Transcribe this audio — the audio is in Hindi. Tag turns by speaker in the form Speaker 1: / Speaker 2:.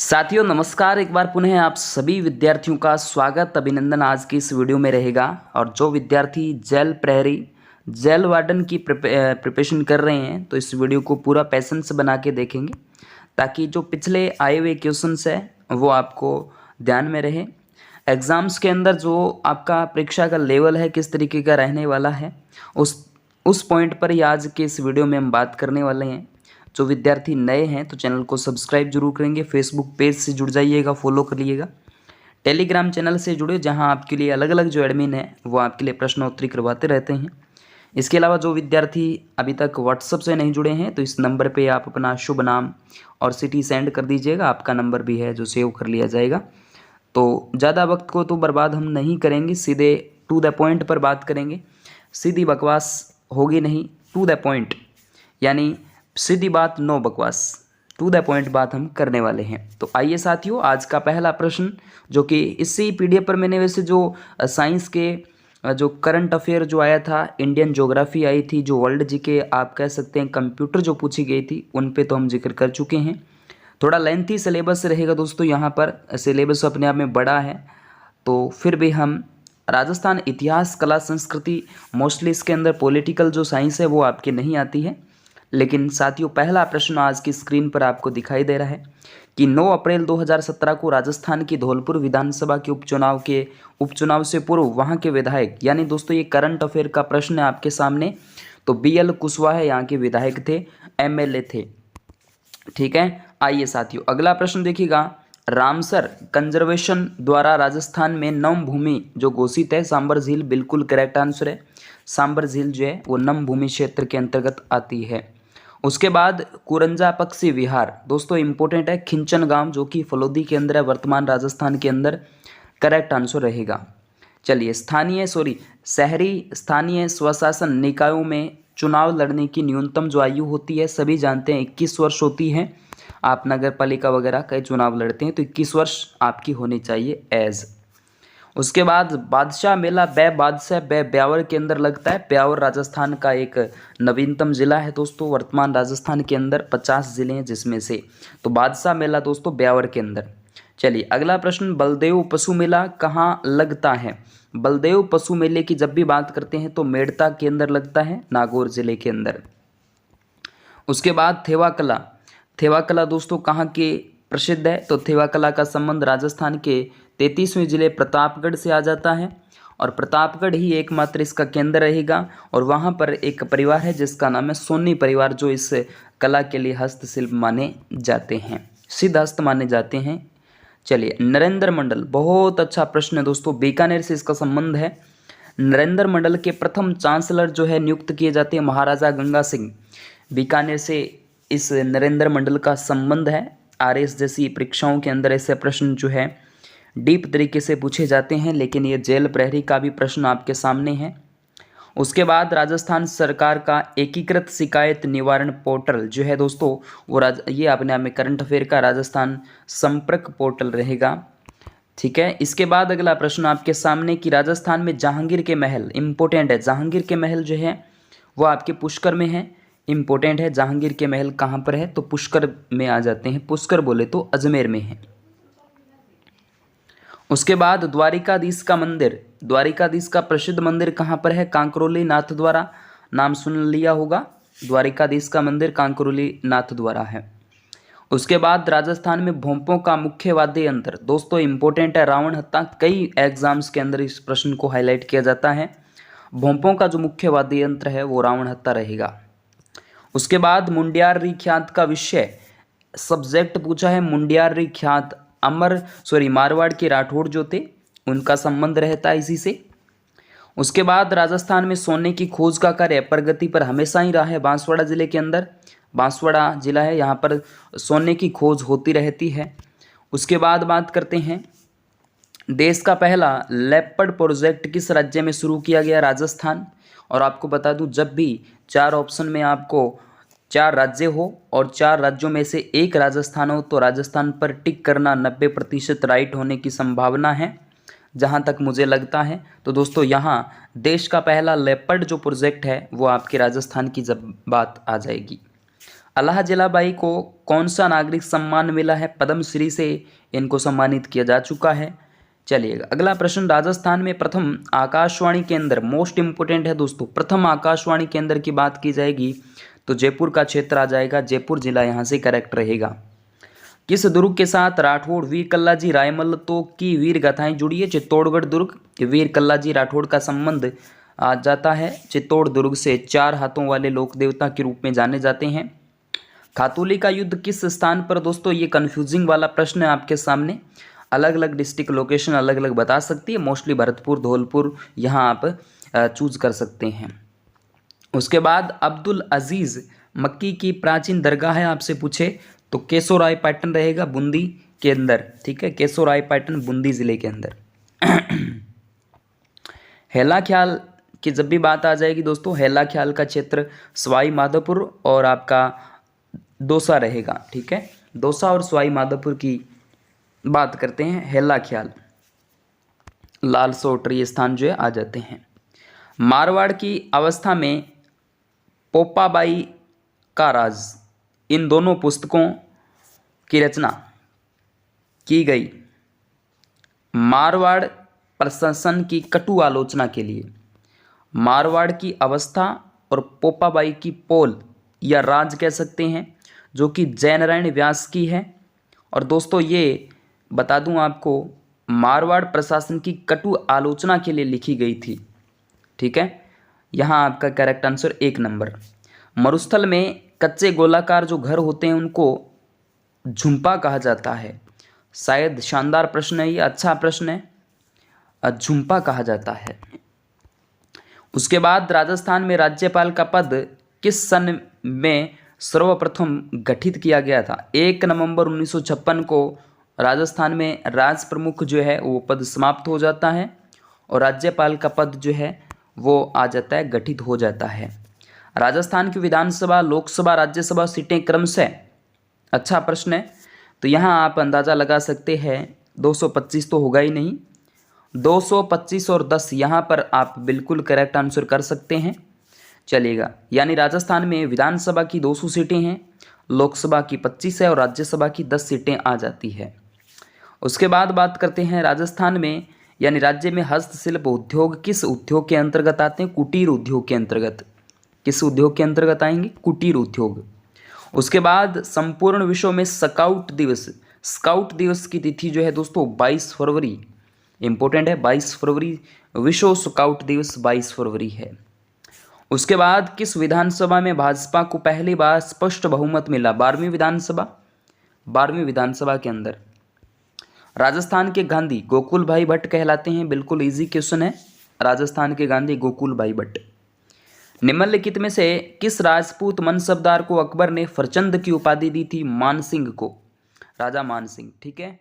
Speaker 1: साथियों नमस्कार। एक बार पुनः आप सभी विद्यार्थियों का स्वागत अभिनंदन आज की इस वीडियो में रहेगा। और जो विद्यार्थी जेल प्रहरी जेल वार्डन की प्रिपरेशन कर रहे हैं तो इस वीडियो को पूरा पैशन से बना के देखेंगे ताकि जो पिछले आए हुए क्वेश्चंस है वो आपको ध्यान में रहे। एग्ज़ाम्स के अंदर जो आपका परीक्षा का लेवल है किस तरीके का रहने वाला है उस पॉइंट पर ही आज के इस वीडियो में हम बात करने वाले हैं। जो विद्यार्थी नए हैं तो चैनल को सब्सक्राइब जरूर करेंगे, फेसबुक पेज से जुड़ जाइएगा, फॉलो कर लीजिएगा, टेलीग्राम चैनल से जुड़े जहां आपके लिए अलग अलग जो एडमिन है वो आपके लिए प्रश्नोत्तरी करवाते रहते हैं। इसके अलावा जो विद्यार्थी अभी तक व्हाट्सअप से नहीं जुड़े हैं तो इस नंबर पे आप अपना शुभ नाम और सिटी सेंड कर दीजिएगा। आपका नंबर भी है जो सेव कर लिया जाएगा। तो ज़्यादा वक्त को तो बर्बाद हम नहीं करेंगे, सीधे टू द पॉइंट पर बात करेंगे। सीधी बकवास होगी नहीं, टू द पॉइंट, यानी सीधी बात नो बकवास, टू द पॉइंट बात हम करने वाले हैं। तो आइए साथियों, आज का पहला प्रश्न जो कि इसी पीडीएफ पर मैंने वैसे जो साइंस के जो करंट अफेयर जो आया था, इंडियन ज्योग्राफी आई थी, जो वर्ल्ड जीके आप कह सकते हैं, कंप्यूटर जो पूछी गई थी, उन पे तो हम जिक्र कर चुके हैं। थोड़ा लेंथी सिलेबस रहेगा दोस्तों, यहाँ पर सिलेबस अपने आप में बड़ा है तो फिर भी हम राजस्थान इतिहास कला संस्कृति मोस्टली इसके अंदर पॉलिटिकल जो साइंस है वो आपके नहीं आती है। लेकिन साथियों पहला प्रश्न आज की स्क्रीन पर आपको दिखाई दे रहा है कि 9 अप्रैल 2017 को राजस्थान की धौलपुर विधानसभा के उपचुनाव से पूर्व वहां के विधायक, यानी दोस्तों ये करंट अफेयर का प्रश्न है आपके सामने। तो BL कुशवाहा यहाँ के विधायक थे, MLA थे। ठीक है, आइए साथियों अगला प्रश्न देखिएगा। रामसर कंजर्वेशन द्वारा राजस्थान में नम भूमि जो घोषित है, सांबर झील बिल्कुल करेक्ट आंसर है। सांबर झील जो है वो नम भूमि क्षेत्र के अंतर्गत आती है। उसके बाद कुरंजा पक्षी विहार दोस्तों इंपॉर्टेंट है, खिंचन गांव जो कि फलोदी के अंदर है, वर्तमान राजस्थान के अंदर, करेक्ट आंसर रहेगा। चलिए शहरी स्थानीय स्वशासन निकायों में चुनाव लड़ने की न्यूनतम जो आयु होती है सभी जानते हैं 21 वर्ष होती है। आप नगर पालिका वगैरह का चुनाव लड़ते हैं तो 21 वर्ष आपकी होनी चाहिए एज। उसके बाद बादशाह मेला ब्यावर के अंदर लगता है। ब्यावर राजस्थान का एक नवीनतम जिला है दोस्तों। वर्तमान राजस्थान के अंदर 50 जिले हैं जिसमें से तो बादशाह मेला दोस्तों ब्यावर के अंदर। चलिए अगला प्रश्न, बलदेव पशु मेला कहाँ लगता है? बलदेव पशु मेले की जब भी बात करते हैं तो मेड़ता के अंदर लगता है, नागौर जिले के अंदर। उसके बाद थेवा कला दोस्तों कहाँ के प्रसिद्ध है? तो थेवा कला का संबंध राजस्थान के 33वें जिले प्रतापगढ़ से आ जाता है और प्रतापगढ़ ही एकमात्र इसका केंद्र रहेगा। और वहाँ पर एक परिवार है जिसका नाम है सोनी परिवार, जो इस कला के लिए हस्तशिल्प माने जाते हैं, सिद्ध हस्त माने जाते हैं। चलिए नरेंद्र मंडल, बहुत अच्छा प्रश्न है दोस्तों, बीकानेर से इसका संबंध है। नरेंद्र मंडल के प्रथम चांसलर जो है नियुक्त किए जाते हैं महाराजा गंगा सिंह। बीकानेर से इस नरेंद्र मंडल का संबंध है। RS जैसी परीक्षाओं के अंदर ऐसे प्रश्न जो है डीप तरीके से पूछे जाते हैं, लेकिन ये जेल प्रहरी का भी प्रश्न आपके सामने है। उसके बाद राजस्थान सरकार का एकीकृत शिकायत निवारण पोर्टल जो है दोस्तों वो ये अपने आप में करंट अफेयर का राजस्थान संपर्क पोर्टल रहेगा। ठीक है, इसके बाद अगला प्रश्न आपके सामने कि राजस्थान में जहांगीर के महल, इंपॉर्टेंट है, जहांगीर के महल जो है वो आपके पुष्कर में है, इंपॉर्टेंट है। जहांगीर के महल कहाँ पर है? तो पुष्कर में आ जाते हैं, पुष्कर बोले तो अजमेर में है। उसके बाद द्वारिकाधीश का मंदिर, द्वारिकाधीश का प्रसिद्ध मंदिर कहाँ पर है? कांकरोली नाथ द्वारा, नाम सुन लिया होगा, द्वारिकाधीश का मंदिर कांकरोली नाथ द्वारा है। उसके बाद राजस्थान में भोंपों का मुख्य वाद्य यंत्र दोस्तों इंपॉर्टेंट है, रावण हत्ता। कई एग्जाम्स के अंदर इस प्रश्न को हाईलाइट किया जाता है। भोंपों का जो मुख्य वाद्य यंत्र है वो रावण हत्ता रहेगा। उसके बाद मुंडियारी ख्यात का विषय सब्जेक्ट पूछा है, मुंडियारी ख्यात मारवाड़ के राठौड़ जो थे उनका संबंध रहता है इसी से। उसके बाद राजस्थान में सोने की खोज का कार्य प्रगति पर हमेशा ही रहा है। बांसवाड़ा जिले के अंदर, बांसवाड़ा जिला है, यहाँ पर सोने की खोज होती रहती है। उसके बाद बात करते हैं देश का पहला लेपर्ड प्रोजेक्ट किस राज्य में शुरू किया गया? राजस्थान। और आपको बता दूं जब भी 4 ऑप्शन में आपको 4 राज्य हो और 4 राज्यों में से एक राजस्थान हो तो राजस्थान पर टिक करना 90% राइट होने की संभावना है जहां तक मुझे लगता है। तो दोस्तों यहाँ देश का पहला लेपर्ड जो प्रोजेक्ट है वो आपके राजस्थान की जब बात आ जाएगी। अल्लाह जलाबाई को कौन सा नागरिक सम्मान मिला है? पद्मश्री से इनको सम्मानित किया जा चुका है। चलिएगा अगला प्रश्न, राजस्थान में प्रथम आकाशवाणी केंद्र, मोस्ट इंपोर्टेंट है दोस्तों, प्रथम आकाशवाणी केंद्र की बात की जाएगी तो जयपुर का क्षेत्र आ जाएगा, जयपुर जिला यहाँ से करेक्ट रहेगा। किस दुर्ग के साथ राठौड़ वीर कल्लाजी रायमल्लतो की वीर गाथाएं जुड़ी है? चित्तौड़गढ़ दुर्ग। वीर कल्लाजी राठौड़ का संबंध आ जाता है चित्तौड़ दुर्ग से, 4 हाथों वाले लोक देवता के रूप में जाने जाते हैं। खातूली का युद्ध किस स्थान पर? दोस्तों ये कन्फ्यूजिंग वाला प्रश्न है आपके सामने, अलग अलग डिस्ट्रिक्ट लोकेशन अलग अलग बता सकती है, मोस्टली भरतपुर धौलपुर यहाँ आप चूज कर सकते हैं। उसके बाद अब्दुल अजीज़ मक्की की प्राचीन दरगाह है आपसे पूछे तो केशोराय पाटन रहेगा, बूंदी के अंदर, ठीक है, केशोराय पाटन बूंदी जिले के अंदर। हेला ख्याल की जब भी बात आ जाएगी दोस्तों, हेला ख्याल का क्षेत्र सवाई माधोपुर और आपका दौसा रहेगा, ठीक है, दौसा और सवाई माधोपुर की बात करते हैं। हेला ख्याल, लाल सोट ये स्थान जो है आ जाते हैं। मारवाड़ की अवस्था में पोपाबाई का राज, इन दोनों पुस्तकों की रचना की गई मारवाड़ प्रशासन की कटु आलोचना के लिए। मारवाड़ की अवस्था और पोपाबाई की पोल या राज कह सकते हैं, जो कि जैनरायण व्यास की है। और दोस्तों ये बता दूं आपको, मारवाड़ प्रशासन की कटु आलोचना के लिए लिखी गई थी, ठीक है। यहाँ आपका करेक्ट आंसर 1 नंबर। मरुस्थल में कच्चे गोलाकार जो घर होते हैं उनको झुंपा कहा जाता है। शायद शानदार प्रश्न है ये, अच्छा प्रश्न है, झुंपा कहा जाता है। उसके बाद राजस्थान में राज्यपाल का पद किस सन में सर्वप्रथम गठित किया गया था? 1 नवंबर 1956 को राजस्थान में राज प्रमुख जो है वो पद समाप्त हो जाता है और राज्यपाल का पद जो है वो आ जाता है, गठित हो जाता है। राजस्थान की विधानसभा, लोकसभा, राज्यसभा सीटें क्रमशः, अच्छा प्रश्न है, तो यहाँ आप अंदाज़ा लगा सकते हैं 225 तो होगा ही नहीं, 225 और 10 यहाँ पर आप बिल्कुल करेक्ट आंसर कर सकते हैं। चलिएगा, यानी राजस्थान में विधानसभा की 200 सीटें हैं, लोकसभा की 25 है और राज्यसभा की 10 सीटें आ जाती है। उसके बाद बात करते हैं राजस्थान में यानी राज्य में हस्तशिल्प उद्योग किस उद्योग के अंतर्गत आते हैं? कुटीर उद्योग के अंतर्गत। किस उद्योग के अंतर्गत आएंगे? कुटीर उद्योग। उसके बाद संपूर्ण विश्व में स्काउट दिवस की तिथि जो है दोस्तों 22 फरवरी, इंपॉर्टेंट है, 22 फरवरी विश्व स्काउट दिवस 22 फरवरी है। उसके बाद किस विधानसभा में भाजपा को पहली बार स्पष्ट बहुमत मिला? 12वीं विधानसभा के अंदर। राजस्थान के गांधी गोकुल भाई भट्ट कहलाते हैं, बिल्कुल इजी क्वेश्चन है, राजस्थान के गांधी गोकुल भाई भट्ट। निम्नलिखित में से किस राजपूत मनसबदार को अकबर ने फरचंद की उपाधि दी थी? मान सिंह को, राजा मान सिंह, ठीक है।